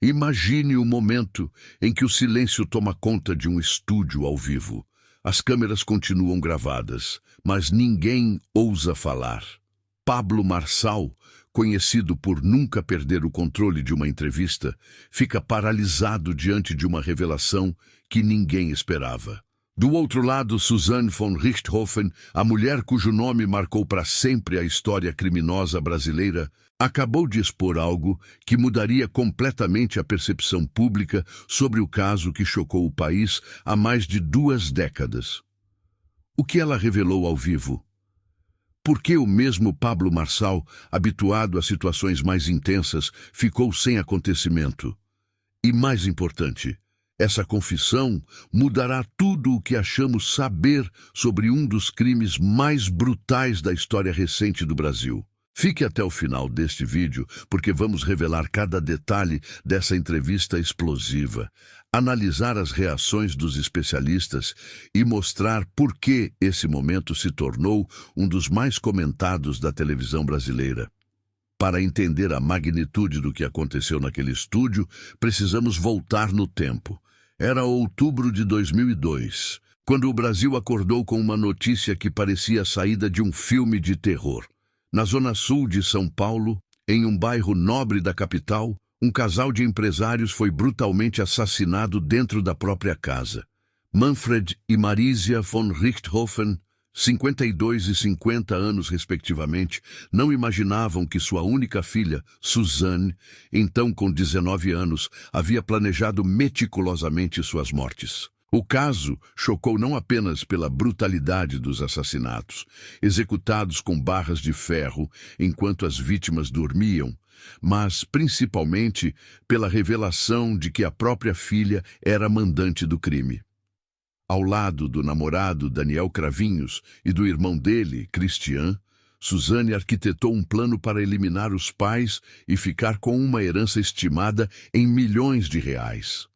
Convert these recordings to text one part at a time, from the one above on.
Imagine o momento em que o silêncio toma conta de um estúdio ao vivo. As câmeras continuam gravadas, mas ninguém ousa falar. Pablo Marçal, conhecido por nunca perder o controle de uma entrevista, fica paralisado diante de uma revelação que ninguém esperava. Do outro lado, Suzanne von Richthofen, a mulher cujo nome marcou para sempre a história criminosa brasileira, acabou de expor algo que mudaria completamente a percepção pública sobre o caso que chocou o país há mais de 2 décadas. O que ela revelou ao vivo? Por que o mesmo Pablo Marçal, habituado a situações mais intensas, ficou sem acontecimento? E mais importante, essa confissão mudará tudo o que achamos saber sobre um dos crimes mais brutais da história recente do Brasil. Fique até o final deste vídeo, porque vamos revelar cada detalhe dessa entrevista explosiva, analisar as reações dos especialistas e mostrar por que esse momento se tornou um dos mais comentados da televisão brasileira. Para entender a magnitude do que aconteceu naquele estúdio, precisamos voltar no tempo. Era outubro de 2002, quando o Brasil acordou com uma notícia que parecia a saída de um filme de terror. Na zona sul de São Paulo, em um bairro nobre da capital, um casal de empresários foi brutalmente assassinado dentro da própria casa. Manfred e Marisia von Richthofen, 52 e 50 anos respectivamente, não imaginavam que sua única filha, Suzanne, então com 19 anos, havia planejado meticulosamente suas mortes. O caso chocou não apenas pela brutalidade dos assassinatos, executados com barras de ferro enquanto as vítimas dormiam, mas principalmente pela revelação de que a própria filha era mandante do crime. Ao lado do namorado Daniel Cravinhos e do irmão dele, Christian, Suzanne arquitetou um plano para eliminar os pais e ficar com uma herança estimada em milhões de reais.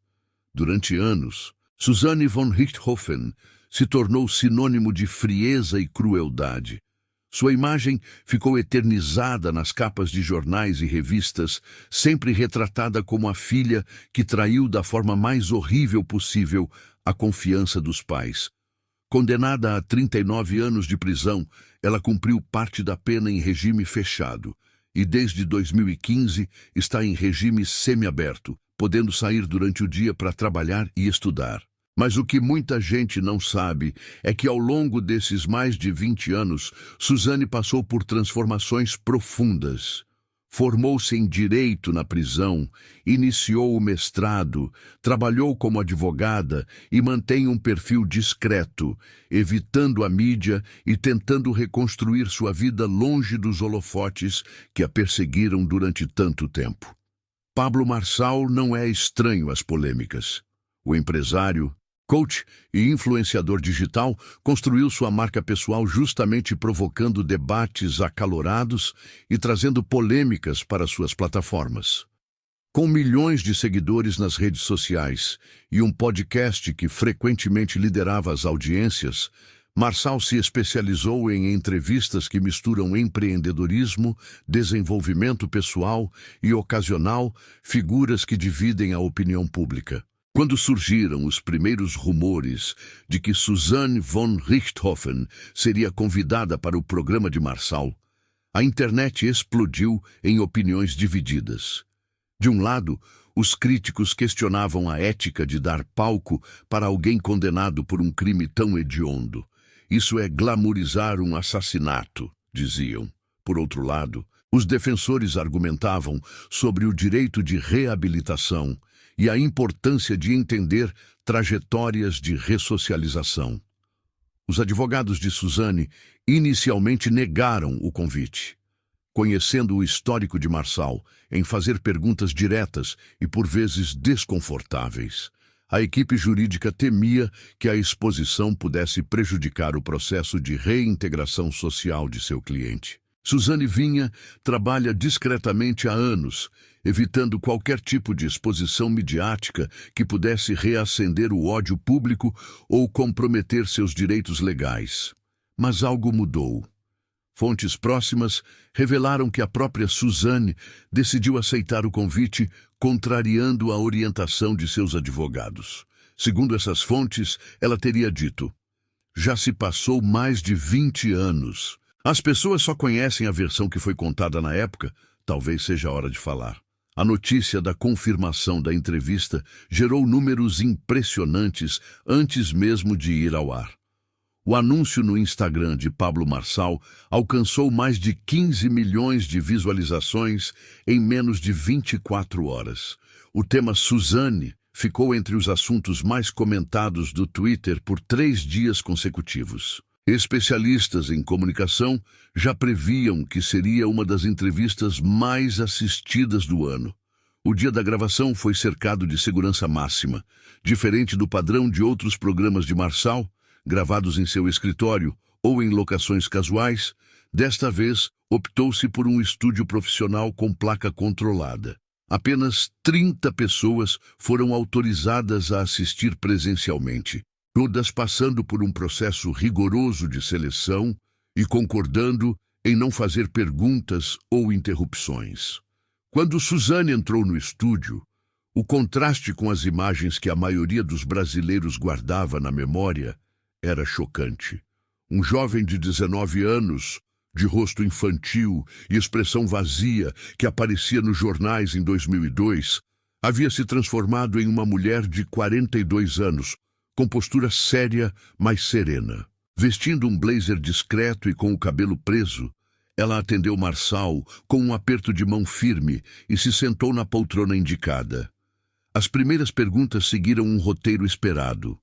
Durante anos, Suzanne von Richthofen se tornou sinônimo de frieza e crueldade. Sua imagem ficou eternizada nas capas de jornais e revistas, sempre retratada como a filha que traiu da forma mais horrível possível a confiança dos pais. Condenada a 39 anos de prisão, ela cumpriu parte da pena em regime fechado e desde 2015 está em regime semiaberto, podendo sair durante o dia para trabalhar e estudar. Mas o que muita gente não sabe é que ao longo desses mais de 20 anos, Suzanne passou por transformações profundas. Formou-se em direito na prisão, iniciou o mestrado, trabalhou como advogada e mantém um perfil discreto, evitando a mídia e tentando reconstruir sua vida longe dos holofotes que a perseguiram durante tanto tempo. Pablo Marçal não é estranho às polêmicas. O empresário, coach e influenciador digital construiu sua marca pessoal justamente provocando debates acalorados e trazendo polêmicas para suas plataformas. Com milhões de seguidores nas redes sociais e um podcast que frequentemente liderava as audiências, Marçal se especializou em entrevistas que misturam empreendedorismo, desenvolvimento pessoal e, ocasional, figuras que dividem a opinião pública. Quando surgiram os primeiros rumores de que Suzanne von Richthofen seria convidada para o programa de Marçal, a internet explodiu em opiniões divididas. De um lado, os críticos questionavam a ética de dar palco para alguém condenado por um crime tão hediondo. Isso é glamourizar um assassinato, diziam. Por outro lado, os defensores argumentavam sobre o direito de reabilitação e a importância de entender trajetórias de ressocialização. Os advogados de Suzanne inicialmente negaram o convite, conhecendo o histórico de Marçal em fazer perguntas diretas e por vezes desconfortáveis. A equipe jurídica temia que a exposição pudesse prejudicar o processo de reintegração social de seu cliente. Suzanne trabalha discretamente há anos, evitando qualquer tipo de exposição midiática que pudesse reacender o ódio público ou comprometer seus direitos legais. Mas algo mudou. Fontes próximas revelaram que a própria Suzane decidiu aceitar o convite, contrariando a orientação de seus advogados. Segundo essas fontes, ela teria dito: "Já se passou mais de 20 anos. As pessoas só conhecem a versão que foi contada na época, talvez seja a hora de falar." A notícia da confirmação da entrevista gerou números impressionantes antes mesmo de ir ao ar. O anúncio no Instagram de Pablo Marçal alcançou mais de 15 milhões de visualizações em menos de 24 horas. O tema Suzane ficou entre os assuntos mais comentados do Twitter por 3 dias consecutivos. Especialistas em comunicação já previam que seria uma das entrevistas mais assistidas do ano. O dia da gravação foi cercado de segurança máxima, diferente do padrão de outros programas de Marçal, gravados em seu escritório ou em locações casuais. Desta vez, optou-se por um estúdio profissional com placa controlada. Apenas 30 pessoas foram autorizadas a assistir presencialmente, todas passando por um processo rigoroso de seleção e concordando em não fazer perguntas ou interrupções. Quando Suzane entrou no estúdio, o contraste com as imagens que a maioria dos brasileiros guardava na memória era chocante. Um jovem de 19 anos, de rosto infantil e expressão vazia, que aparecia nos jornais em 2002, havia se transformado em uma mulher de 42 anos, com postura séria, mas serena. Vestindo um blazer discreto e com o cabelo preso, ela atendeu Marçal com um aperto de mão firme e se sentou na poltrona indicada. As primeiras perguntas seguiram um roteiro esperado.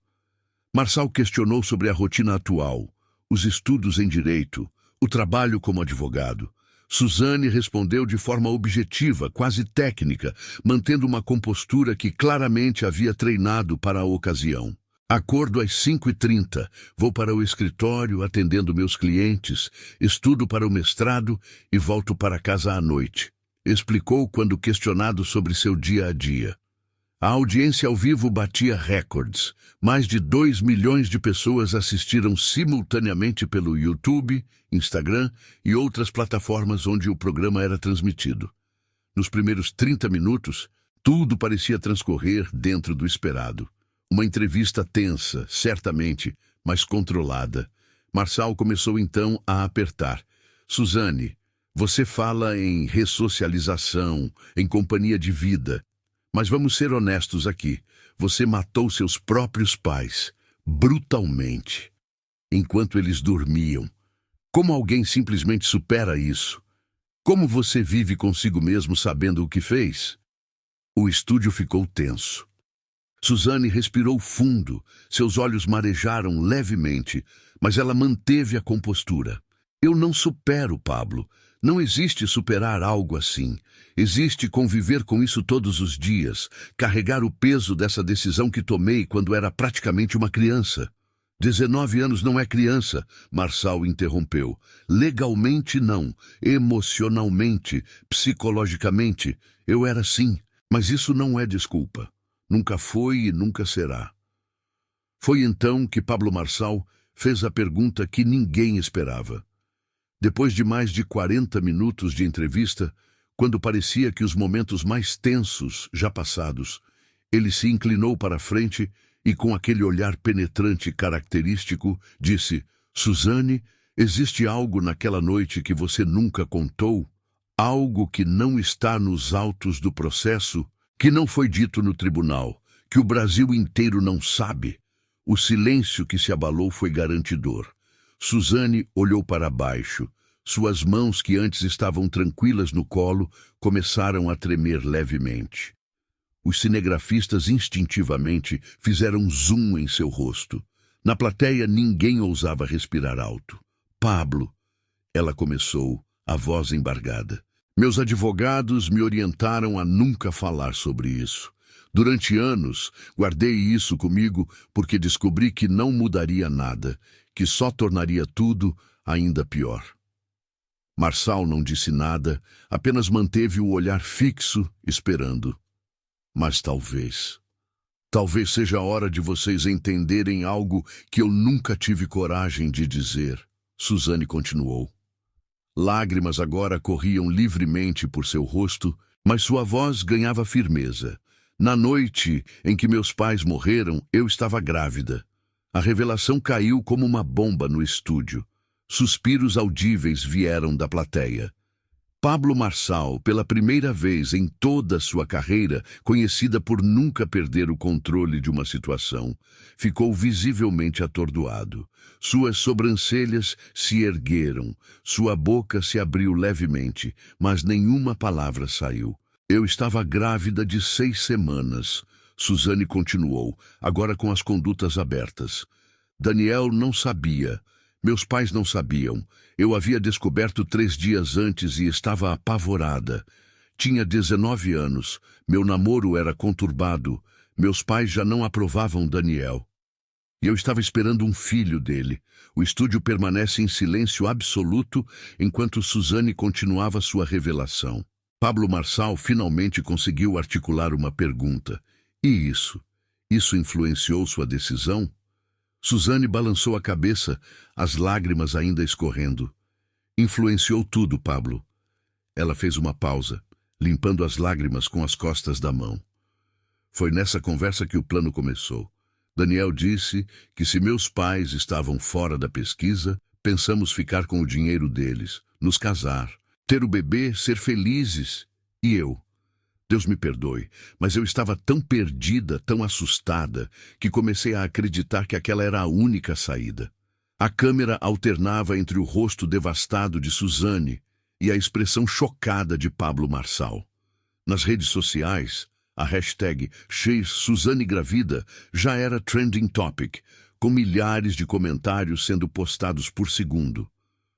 Marçal questionou sobre a rotina atual, os estudos em direito, o trabalho como advogado. Suzane respondeu de forma objetiva, quase técnica, mantendo uma compostura que claramente havia treinado para a ocasião. "Acordo às 5h30, vou para o escritório atendendo meus clientes, estudo para o mestrado e volto para casa à noite", explicou quando questionado sobre seu dia a dia. A audiência ao vivo batia recordes. Mais de 2 milhões de pessoas assistiram simultaneamente pelo YouTube, Instagram e outras plataformas onde o programa era transmitido. Nos primeiros 30 minutos, tudo parecia transcorrer dentro do esperado. Uma entrevista tensa, certamente, mas controlada. Marçal começou então a apertar. "Suzane, você fala em ressocialização, em companhia de vida. Mas vamos ser honestos aqui. Você matou seus próprios pais, brutalmente, enquanto eles dormiam. Como alguém simplesmente supera isso? Como você vive consigo mesmo sabendo o que fez?" O estúdio ficou tenso. Suzane respirou fundo, seus olhos marejaram levemente, mas ela manteve a compostura. "Eu não supero, Pablo. Não existe superar algo assim. Existe conviver com isso todos os dias, carregar o peso dessa decisão que tomei quando era praticamente uma criança." 19 anos não é criança, Marçal interrompeu. "Legalmente não, emocionalmente, psicologicamente, eu era sim, mas isso não é desculpa. Nunca foi e nunca será." Foi então que Pablo Marçal fez a pergunta que ninguém esperava. Depois de mais de 40 minutos de entrevista, quando parecia que os momentos mais tensos já passados, ele se inclinou para a frente e, com aquele olhar penetrante característico, disse: "Suzane, existe algo naquela noite que você nunca contou? Algo que não está nos autos do processo, que não foi dito no tribunal, que o Brasil inteiro não sabe?" O silêncio que se abalou foi garantidor. Suzane olhou para baixo. Suas mãos, que antes estavam tranquilas no colo, começaram a tremer levemente. Os cinegrafistas instintivamente fizeram zoom em seu rosto. Na plateia ninguém ousava respirar alto. "Pablo", ela começou, a voz embargada. "Meus advogados me orientaram a nunca falar sobre isso. Durante anos, guardei isso comigo porque descobri que não mudaria nada, que só tornaria tudo ainda pior." Marçal não disse nada, apenas manteve o olhar fixo, esperando. "Mas talvez seja a hora de vocês entenderem algo que eu nunca tive coragem de dizer", Suzane continuou. Lágrimas agora corriam livremente por seu rosto, mas sua voz ganhava firmeza. Na noite em que meus pais morreram, eu estava grávida. A revelação caiu como uma bomba no estúdio. Suspiros audíveis vieram da plateia. Pablo Marçal, pela primeira vez em toda sua carreira, conhecida por nunca perder o controle de uma situação, ficou visivelmente atordoado. Suas sobrancelhas se ergueram, sua boca se abriu levemente, mas nenhuma palavra saiu. Eu estava grávida de 6 semanas. Suzane continuou, agora com as condutas abertas. Daniel não sabia. Meus pais não sabiam. Eu havia descoberto 3 dias antes e estava apavorada. Tinha 19 anos. Meu namoro era conturbado. Meus pais já não aprovavam Daniel. E eu estava esperando um filho dele. O estúdio permanece em silêncio absoluto enquanto Suzane continuava sua revelação. Pablo Marçal finalmente conseguiu articular uma pergunta. E isso? Isso influenciou sua decisão? Suzane balançou a cabeça, as lágrimas ainda escorrendo. Influenciou tudo, Pablo. Ela fez uma pausa, limpando as lágrimas com as costas da mão. Foi nessa conversa que o plano começou. Daniel disse que se meus pais estavam fora da pesquisa, pensamos ficar com o dinheiro deles, nos casar, ter o bebê, ser felizes. E eu? Deus me perdoe, mas eu estava tão perdida, tão assustada, que comecei a acreditar que aquela era a única saída. A câmera alternava entre o rosto devastado de Suzane e a expressão chocada de Pablo Marçal. Nas redes sociais, a hashtag #SuzaneGravida já era trending topic, com milhares de comentários sendo postados por segundo.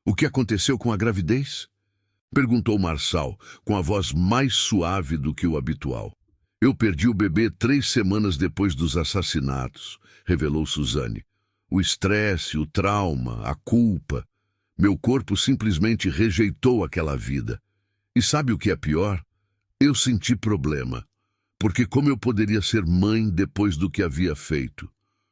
O que aconteceu com a gravidez? Perguntou Marçal, com a voz mais suave do que o habitual. Eu perdi o bebê 3 semanas depois dos assassinatos, revelou Suzane. O estresse, o trauma, a culpa. Meu corpo simplesmente rejeitou aquela vida. E sabe o que é pior? Eu senti problema. Porque como eu poderia ser mãe depois do que havia feito?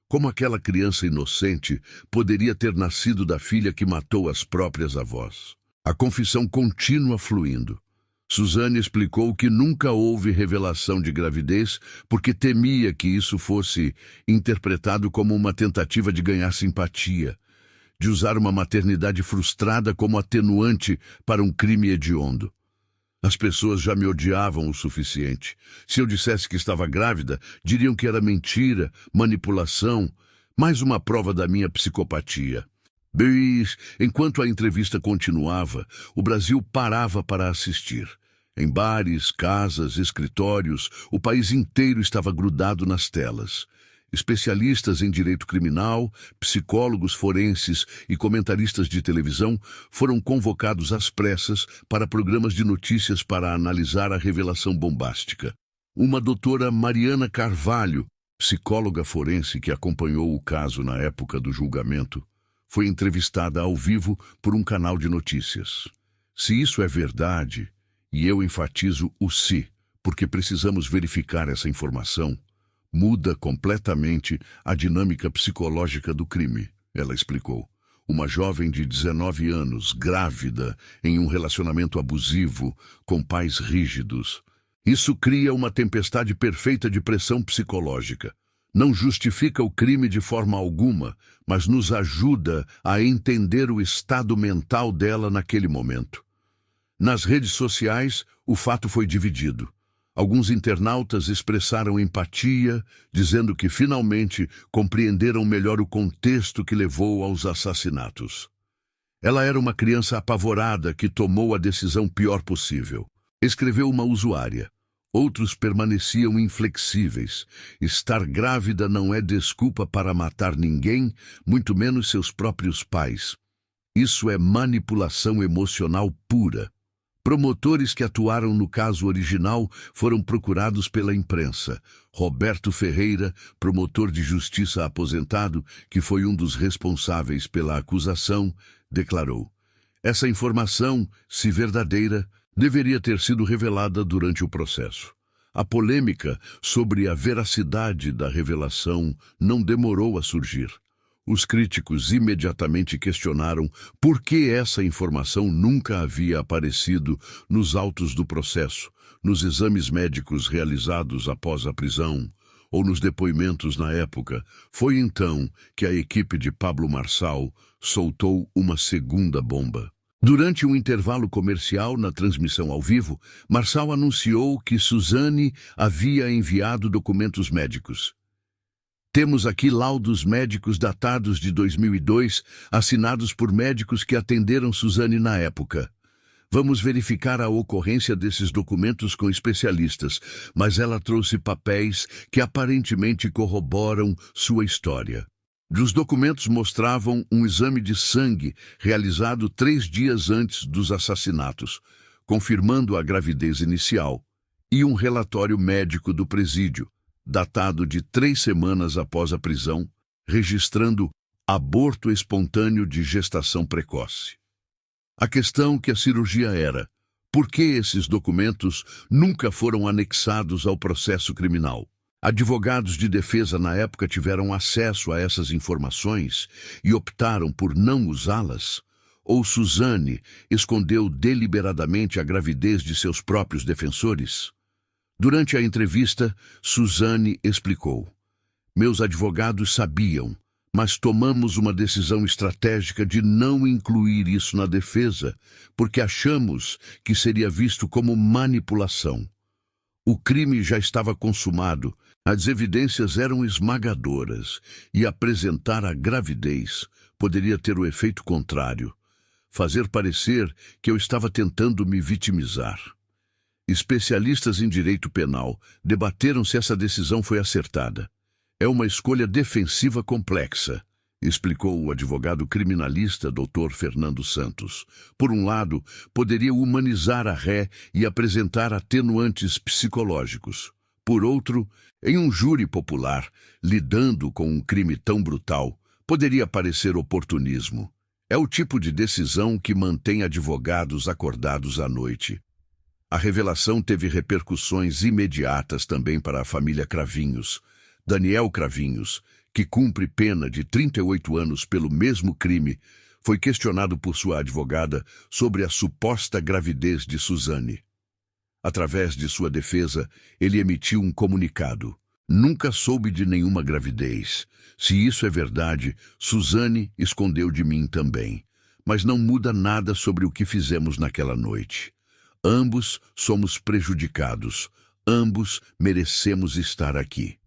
Como aquela criança inocente poderia ter nascido da filha que matou as próprias avós? A confissão contínua fluindo. Suzane explicou que nunca houve revelação de gravidez porque temia que isso fosse interpretado como uma tentativa de ganhar simpatia, de usar uma maternidade frustrada como atenuante para um crime hediondo. As pessoas já me odiavam o suficiente. Se eu dissesse que estava grávida, diriam que era mentira, manipulação, mais uma prova da minha psicopatia. Mas, enquanto a entrevista continuava, o Brasil parava para assistir. Em bares, casas, escritórios, o país inteiro estava grudado nas telas. Especialistas em direito criminal, psicólogos forenses e comentaristas de televisão foram convocados às pressas para programas de notícias para analisar a revelação bombástica. Uma doutora Mariana Carvalho, psicóloga forense que acompanhou o caso na época do julgamento, foi entrevistada ao vivo por um canal de notícias. Se isso é verdade, e eu enfatizo o se, porque precisamos verificar essa informação, muda completamente a dinâmica psicológica do crime, ela explicou. Uma jovem de 19 anos, grávida, em um relacionamento abusivo, com pais rígidos. Isso cria uma tempestade perfeita de pressão psicológica. Não justifica o crime de forma alguma, mas nos ajuda a entender o estado mental dela naquele momento. Nas redes sociais, o fato foi dividido. Alguns internautas expressaram empatia, dizendo que finalmente compreenderam melhor o contexto que levou aos assassinatos. Ela era uma criança apavorada que tomou a decisão pior possível, escreveu uma usuária. Outros permaneciam inflexíveis. Estar grávida não é desculpa para matar ninguém, muito menos seus próprios pais. Isso é manipulação emocional pura. Promotores que atuaram no caso original foram procurados pela imprensa. Roberto Ferreira, promotor de justiça aposentado, que foi um dos responsáveis pela acusação, declarou: essa informação, se verdadeira, deveria ter sido revelada durante o processo. A polêmica sobre a veracidade da revelação não demorou a surgir. Os críticos imediatamente questionaram por que essa informação nunca havia aparecido nos autos do processo, nos exames médicos realizados após a prisão ou nos depoimentos na época. Foi então que a equipe de Pablo Marçal soltou uma segunda bomba. Durante um intervalo comercial na transmissão ao vivo, Marçal anunciou que Suzane havia enviado documentos médicos. Temos aqui laudos médicos datados de 2002, assinados por médicos que atenderam Suzane na época. Vamos verificar a ocorrência desses documentos com especialistas, mas ela trouxe papéis que aparentemente corroboram sua história. Os documentos mostravam um exame de sangue realizado 3 dias antes dos assassinatos, confirmando a gravidez inicial, e um relatório médico do presídio, datado de 3 semanas após a prisão, registrando aborto espontâneo de gestação precoce. A questão que a cirurgia era: por que esses documentos nunca foram anexados ao processo criminal? Advogados de defesa na época tiveram acesso a essas informações e optaram por não usá-las? Ou Suzane escondeu deliberadamente a gravidez de seus próprios defensores? Durante a entrevista, Suzane explicou: meus advogados sabiam, mas tomamos uma decisão estratégica de não incluir isso na defesa, porque achamos que seria visto como manipulação. O crime já estava consumado, as evidências eram esmagadoras, e apresentar a gravidez poderia ter o efeito contrário, fazer parecer que eu estava tentando me vitimizar. Especialistas em direito penal debateram se essa decisão foi acertada. É uma escolha defensiva complexa, explicou o advogado criminalista Dr. Fernando Santos. Por um lado, poderia humanizar a ré e apresentar atenuantes psicológicos. Por outro, em um júri popular, lidando com um crime tão brutal, poderia parecer oportunismo. É o tipo de decisão que mantém advogados acordados à noite. A revelação teve repercussões imediatas também para a família Cravinhos. Daniel Cravinhos, que cumpre pena de 38 anos pelo mesmo crime, foi questionado por sua advogada sobre a suposta gravidez de Suzane. Através de sua defesa, ele emitiu um comunicado: nunca soube de nenhuma gravidez. Se isso é verdade, Suzane escondeu de mim também. Mas não muda nada sobre o que fizemos naquela noite. Ambos somos prejudicados. Ambos merecemos estar aqui.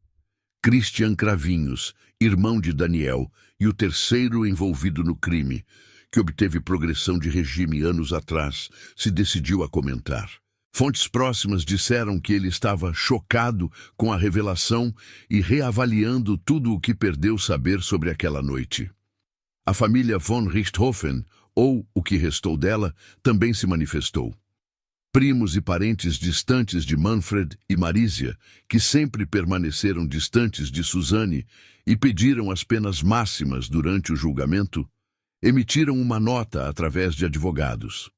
Christian Cravinhos, irmão de Daniel e o terceiro envolvido no crime, que obteve progressão de regime anos atrás, se decidiu a comentar. Fontes próximas disseram que ele estava chocado com a revelação e reavaliando tudo o que perdeu saber sobre aquela noite. A família von Richthofen, ou o que restou dela, também se manifestou. Primos e parentes distantes de Manfred e Marisia, que sempre permaneceram distantes de Suzane e pediram as penas máximas durante o julgamento, emitiram uma nota através de advogados.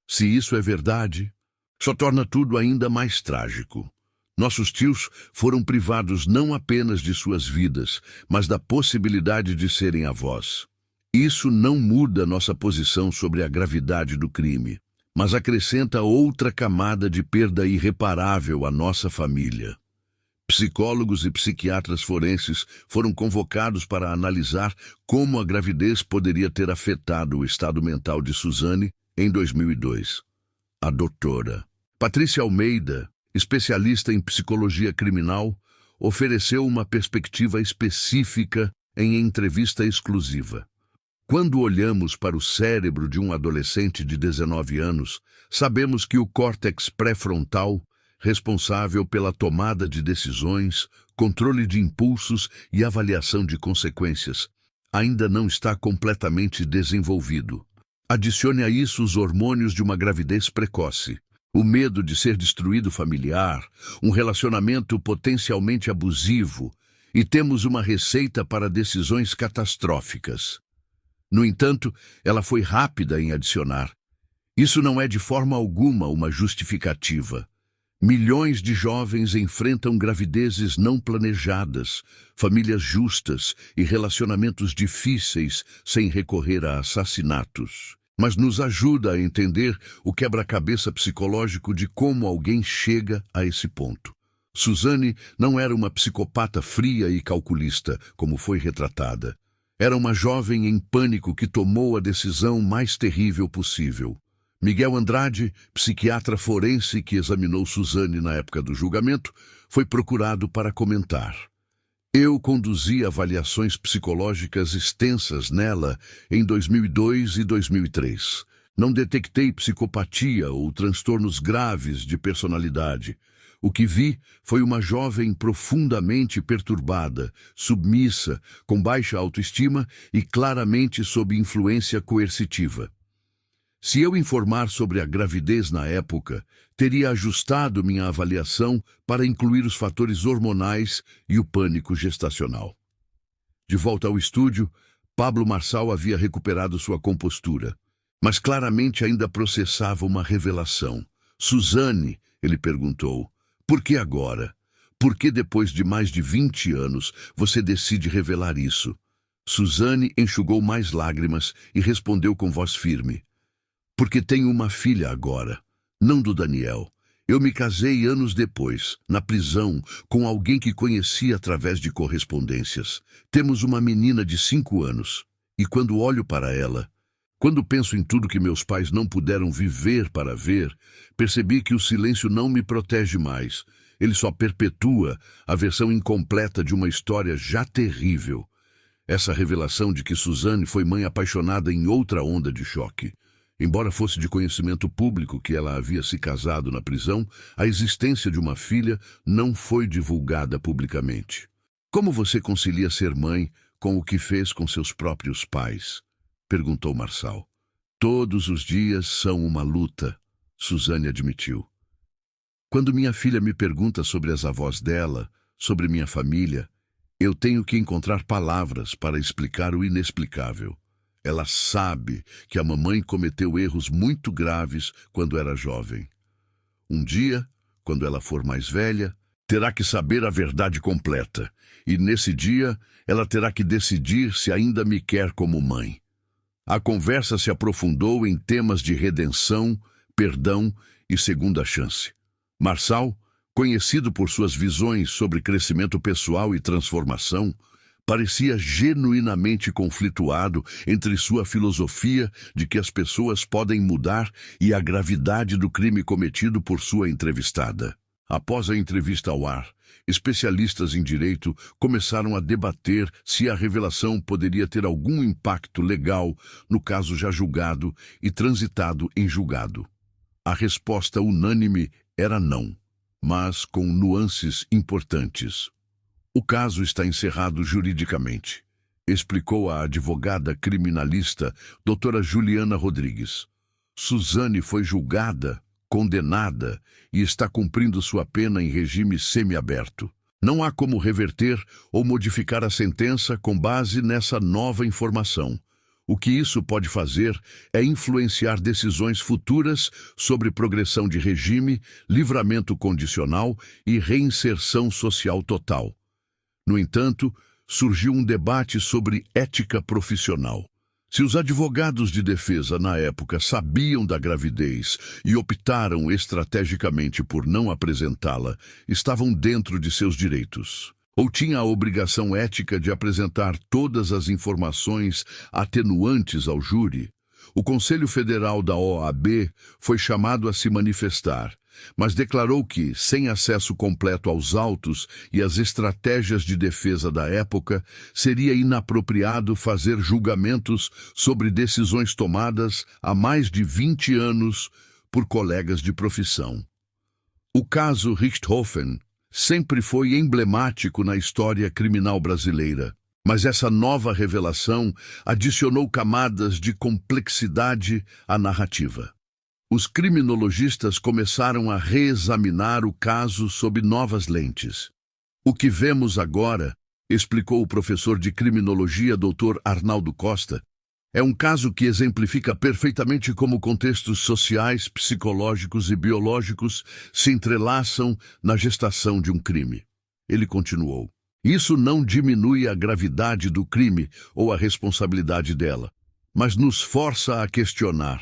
Se isso é verdade, só torna tudo ainda mais trágico. Nossos tios foram privados não apenas de suas vidas, mas da possibilidade de serem avós. Isso não muda nossa posição sobre a gravidade do crime, mas acrescenta outra camada de perda irreparável à nossa família. Psicólogos e psiquiatras forenses foram convocados para analisar como a gravidez poderia ter afetado o estado mental de Suzane em 2002. A doutora Patrícia Almeida, especialista em psicologia criminal, ofereceu uma perspectiva específica em entrevista exclusiva. Quando olhamos para o cérebro de um adolescente de 19 anos, sabemos que o córtex pré-frontal, responsável pela tomada de decisões, controle de impulsos e avaliação de consequências, ainda não está completamente desenvolvido. Adicione a isso os hormônios de uma gravidez precoce, o medo de ser destruído familiar, um relacionamento potencialmente abusivo, e temos uma receita para decisões catastróficas. No entanto, ela foi rápida em adicionar: isso não é de forma alguma uma justificativa. Milhões de jovens enfrentam gravidezes não planejadas, famílias justas e relacionamentos difíceis sem recorrer a assassinatos. Mas nos ajuda a entender o quebra-cabeça psicológico de como alguém chega a esse ponto. Suzane não era uma psicopata fria e calculista, como foi retratada. Era uma jovem em pânico que tomou a decisão mais terrível possível. Miguel Andrade, psiquiatra forense que examinou Suzane na época do julgamento, foi procurado para comentar. Eu conduzi avaliações psicológicas extensas nela em 2002 e 2003. Não detectei psicopatia ou transtornos graves de personalidade. O que vi foi uma jovem profundamente perturbada, submissa, com baixa autoestima e claramente sob influência coercitiva. Se eu informar sobre a gravidez na época, teria ajustado minha avaliação para incluir os fatores hormonais e o pânico gestacional. De volta ao estúdio, Pablo Marçal havia recuperado sua compostura, mas claramente ainda processava uma revelação. Suzane, ele perguntou, por que agora? Por que depois de mais de 20 anos você decide revelar isso? Suzane enxugou mais lágrimas e respondeu com voz firme. Porque tenho uma filha agora, não do Daniel. Eu me casei anos depois, na prisão, com alguém que conheci através de correspondências. Temos uma menina de 5 anos, e quando olho para ela, quando penso em tudo que meus pais não puderam viver para ver, percebi que o silêncio não me protege mais. Ele só perpetua a versão incompleta de uma história já terrível. Essa revelação de que Suzane foi mãe apaixonada em outra onda de choque. Embora fosse de conhecimento público que ela havia se casado na prisão, a existência de uma filha não foi divulgada publicamente. Como você concilia ser mãe com o que fez com seus próprios pais? Perguntou Marçal. Todos os dias são uma luta, Suzane admitiu. Quando minha filha me pergunta sobre as avós dela, sobre minha família, eu tenho que encontrar palavras para explicar o inexplicável. Ela sabe que a mamãe cometeu erros muito graves quando era jovem. Um dia, quando ela for mais velha, terá que saber a verdade completa. E nesse dia, ela terá que decidir se ainda me quer como mãe. A conversa se aprofundou em temas de redenção, perdão e segunda chance. Marçal, conhecido por suas visões sobre crescimento pessoal e transformação, parecia genuinamente conflituado entre sua filosofia de que as pessoas podem mudar e a gravidade do crime cometido por sua entrevistada. Após a entrevista ao ar, especialistas em direito começaram a debater se a revelação poderia ter algum impacto legal no caso já julgado e transitado em julgado. A resposta unânime era não, mas com nuances importantes. O caso está encerrado juridicamente, explicou a advogada criminalista doutora Juliana Rodrigues. Suzane foi julgada, condenada e está cumprindo sua pena em regime semiaberto. Não há como reverter ou modificar a sentença com base nessa nova informação. O que isso pode fazer é influenciar decisões futuras sobre progressão de regime, livramento condicional e reinserção social total. No entanto, surgiu um debate sobre ética profissional. Se os advogados de defesa na época sabiam da gravidez e optaram estrategicamente por não apresentá-la, estavam dentro de seus direitos. Ou tinha a obrigação ética de apresentar todas as informações atenuantes ao júri? O Conselho Federal da OAB foi chamado a se manifestar, mas declarou que, sem acesso completo aos autos e às estratégias de defesa da época, seria inapropriado fazer julgamentos sobre decisões tomadas há mais de 20 anos por colegas de profissão. O caso Richthofen sempre foi emblemático na história criminal brasileira, mas essa nova revelação adicionou camadas de complexidade à narrativa. Os criminologistas começaram a reexaminar o caso sob novas lentes. O que vemos agora, explicou o professor de criminologia Dr. Arnaldo Costa, É um caso que exemplifica perfeitamente como contextos sociais, psicológicos e biológicos se entrelaçam na gestação de um crime. Ele continuou. Isso não diminui a gravidade do crime ou a responsabilidade dela, mas nos força a questionar.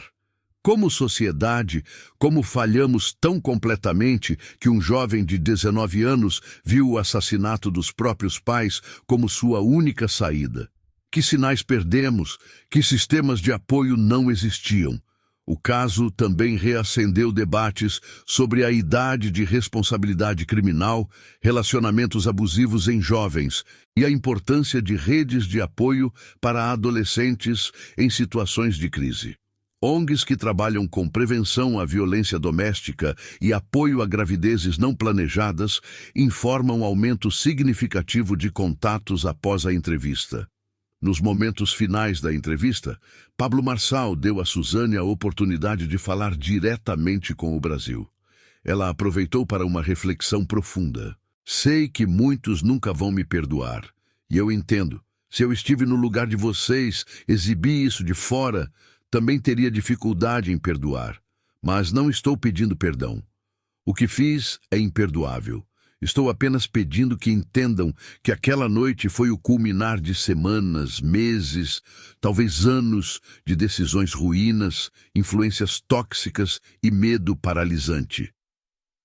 Como sociedade, como falhamos tão completamente que um jovem de 19 anos viu o assassinato dos próprios pais como sua única saída? Que sinais perdemos? Que sistemas de apoio não existiam? O caso também reacendeu debates sobre a idade de responsabilidade criminal, relacionamentos abusivos em jovens e a importância de redes de apoio para adolescentes em situações de crise. ONGs que trabalham com prevenção à violência doméstica e apoio a gravidezes não planejadas informam aumento significativo de contatos após a entrevista. Nos momentos finais da entrevista, Pablo Marçal deu a Suzane a oportunidade de falar diretamente com o Brasil. Ela aproveitou para uma reflexão profunda. Sei que muitos nunca vão me perdoar, e eu entendo. Se eu estive no lugar de vocês, exibi isso de fora, também teria dificuldade em perdoar. Mas não estou pedindo perdão. O que fiz é imperdoável. Estou apenas pedindo que entendam que aquela noite foi o culminar de semanas, meses, talvez anos de decisões ruínas, influências tóxicas e medo paralisante.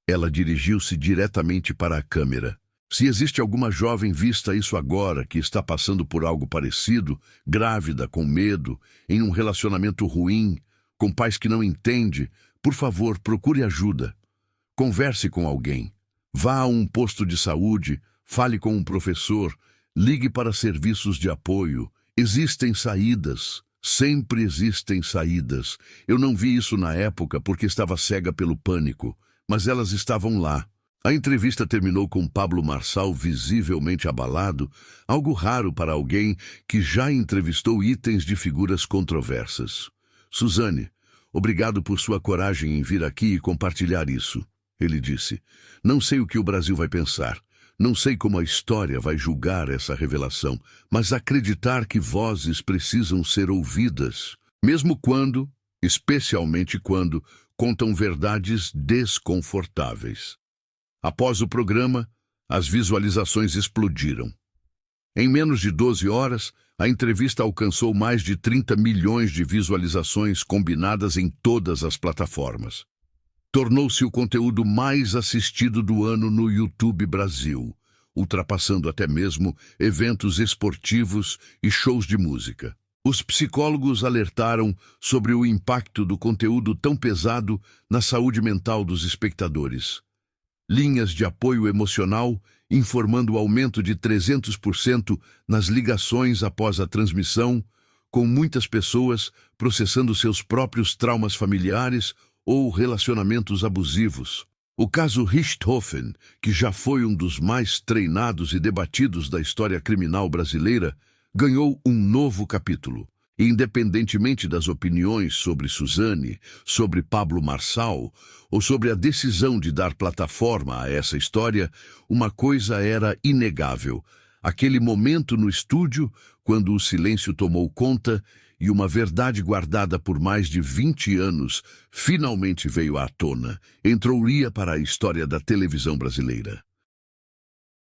Ela dirigiu-se diretamente para a câmera. Se existe alguma jovem vista isso agora, que está passando por algo parecido, grávida, com medo, em um relacionamento ruim, com pais que não entendem, por favor, procure ajuda. Converse com alguém. Vá a um posto de saúde, fale com um professor, ligue para serviços de apoio. Existem saídas, sempre existem saídas. Eu não vi isso na época porque estava cega pelo pânico, mas elas estavam lá. A entrevista terminou com Pablo Marçal visivelmente abalado, algo raro para alguém que já entrevistou itens de figuras controversas. Suzane, obrigado por sua coragem em vir aqui e compartilhar isso. Ele disse, não sei o que o Brasil vai pensar, não sei como a história vai julgar essa revelação, mas acreditar que vozes precisam ser ouvidas, mesmo quando, especialmente quando, contam verdades desconfortáveis. Após o programa, as visualizações explodiram. Em menos de 12 horas, a entrevista alcançou mais de 30 milhões de visualizações combinadas em todas as plataformas. Tornou-se o conteúdo mais assistido do ano no YouTube Brasil, ultrapassando até mesmo eventos esportivos e shows de música. Os psicólogos alertaram sobre o impacto do conteúdo tão pesado na saúde mental dos espectadores. Linhas de apoio emocional informando o aumento de 300% nas ligações após a transmissão, com muitas pessoas processando seus próprios traumas familiares ou relacionamentos abusivos. O caso Richthofen, que já foi um dos mais treinados e debatidos da história criminal brasileira, ganhou um novo capítulo. Independentemente das opiniões sobre Suzane, sobre Pablo Marçal ou sobre a decisão de dar plataforma a essa história, uma coisa era inegável. Aquele momento no estúdio, quando o silêncio tomou conta e uma verdade guardada por mais de 20 anos finalmente veio à tona, entraria para a história da televisão brasileira.